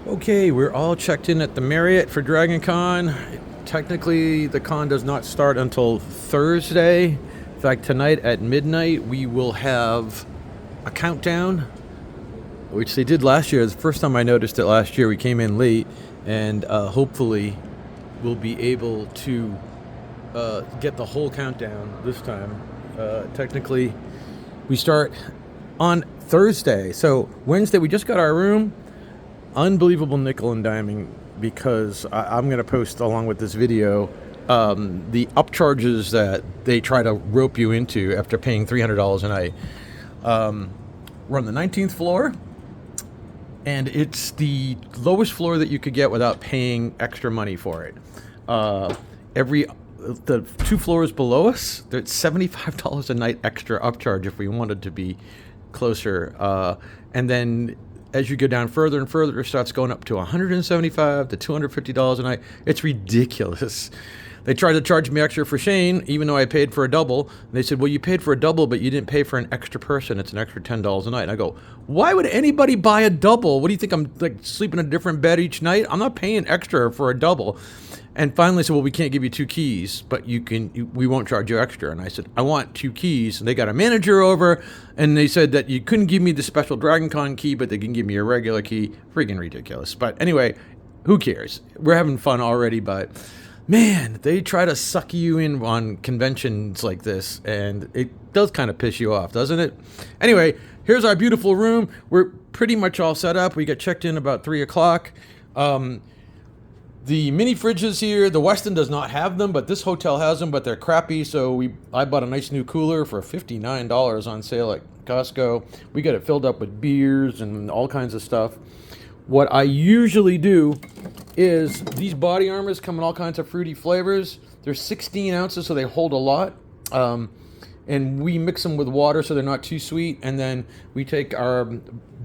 Okay, we're all checked in at the Marriott for DragonCon. Technically, the con does not start until Thursday. In fact, tonight at midnight, we will have a countdown, which they did last year. It's the first time I noticed it last year. We came in late, and hopefully, we'll be able to get the whole countdown this time. Technically, we start on Thursday. So, Wednesday, we just got our room. Unbelievable nickel and diming, because I'm going to post along with this video the upcharges that they try to rope you into after paying $300 a night. We're on the 19th floor, and it's the lowest floor that you could get without paying extra money for it. The two floors below us, there's $75 a night extra upcharge if we wanted to be closer, and then as you go down further and further, it starts going up to $175 to $250 a night. It's ridiculous. They tried to charge me extra for Shane, even though I paid for a double. And they said, well, you paid for a double, but you didn't pay for an extra person. It's an extra $10 a night. And I go, why would anybody buy a double? What do you think? I'm like sleeping in a different bed each night? I'm not paying extra for a double. And finally they said, well, we can't give you two keys, but we won't charge you extra. And I said, I want two keys. And they got a manager over, and they said that you couldn't give me the special DragonCon key, but they can give me a regular key. Freaking ridiculous. But anyway, who cares? We're having fun already, but man, they try to suck you in on conventions like this, and it does kind of piss you off, doesn't it? Anyway, here's our beautiful room. We're pretty much all set up. We got checked in about 3 o'clock. The mini fridges here, the Westin does not have them, but this hotel has them, but they're crappy. So I bought a nice new cooler for $59 on sale at Costco. We got it filled up with beers and all kinds of stuff. What I usually do is these body armors come in all kinds of fruity flavors. They're 16 ounces, so they hold a lot. And we mix them with water so they're not too sweet. And then we take our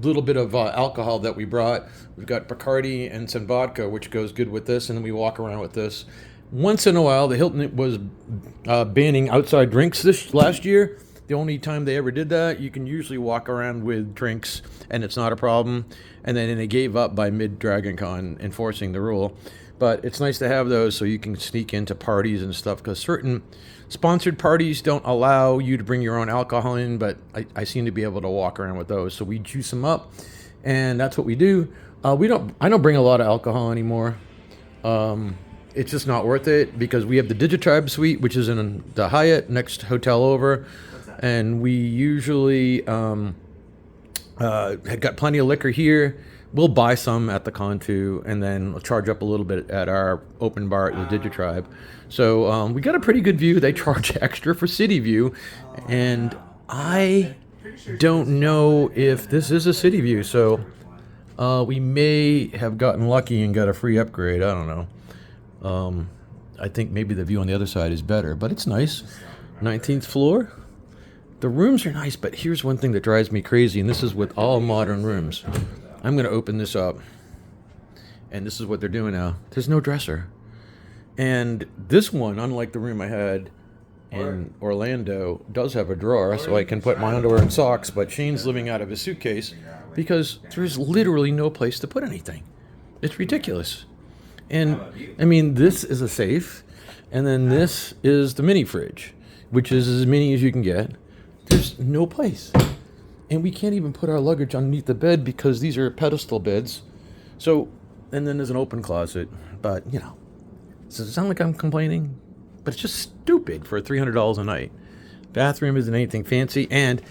little bit of alcohol that we brought. We've got Bacardi and some vodka, which goes good with this. And then we walk around with this. Once in a while, the Hilton was banning outside drinks this last year. The only time they ever did that, you can usually walk around with drinks and it's not a problem. And then they gave up by mid-DragonCon enforcing the rule. But it's nice to have those so you can sneak into parties and stuff, because certain sponsored parties don't allow you to bring your own alcohol in, but I seem to be able to walk around with those. So we juice them up, and that's what we do. I don't bring a lot of alcohol anymore. It's just not worth it, because we have the Digitribe suite, which is in the Hyatt next hotel over, and we usually had got plenty of liquor here. We'll buy some at the con too, and then we'll charge up a little bit at our open bar at the Digitribe. So we got a pretty good view. They charge extra for city view, and I don't know if this is a city view. So we may have gotten lucky and got a free upgrade. I don't know. I think maybe the view on the other side is better, but it's nice. 19th floor. The rooms are nice, but here's one thing that drives me crazy, and this is with all modern rooms. I'm going to open this up, and this is what they're doing now. There's no dresser. And this one, unlike the room I had in Orlando, does have a drawer, so I can put my underwear and socks, but Shane's living out of his suitcase because there's literally no place to put anything. It's ridiculous. And, I mean, this is a safe, and then this is the mini fridge, which is as mini as you can get. There's no place. And we can't even put our luggage underneath the bed because these are pedestal beds. So, and then there's an open closet. But, you know, does it sound like I'm complaining? But it's just stupid for $300 a night. Bathroom isn't anything fancy. And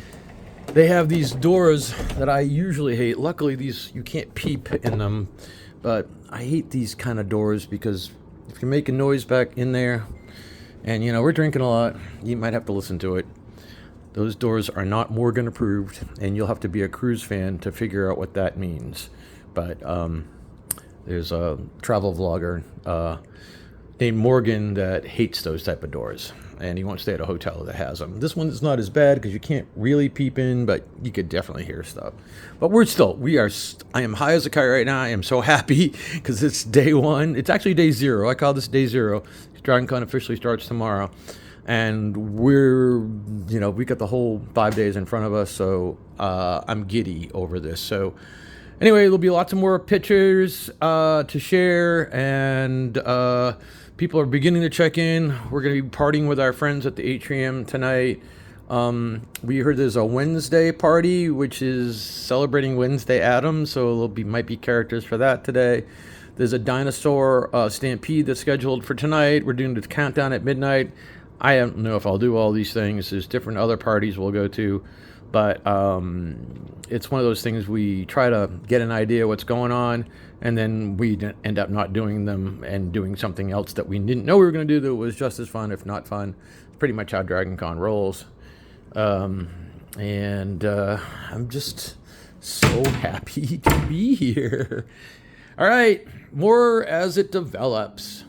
they have these doors that I usually hate. Luckily, these, you can't peep in them. But I hate these kind of doors because if you're making noise back in there, and, you know, we're drinking a lot, you might have to listen to it. Those doors are not Morgan approved, and you'll have to be a cruise fan to figure out what that means. But there's a travel vlogger named Morgan that hates those type of doors, and he won't stay at a hotel that has them. This one's not as bad because you can't really peep in, but you could definitely hear stuff. But I am high as a kite right now. I am so happy because it's day one. It's actually day zero. I call this day zero. DragonCon officially starts tomorrow. And we got the whole 5 days in front of us, so I'm giddy over this. So Anyway, there'll be lots of more pictures to share, and people are beginning to check in. We're going to be partying with our friends at the atrium tonight. We heard there's a Wednesday party, which is celebrating Wednesday Addams, so might be characters for that today. There's a dinosaur stampede that's scheduled for tonight. We're doing the countdown at midnight. I don't know if I'll do all these things. There's different other parties we'll go to. But it's one of those things we try to get an idea what's going on, and then we end up not doing them and doing something else that we didn't know we were going to do that was just as fun, if not fun. Pretty much how DragonCon rolls. And I'm just so happy to be here. All right, more as it develops.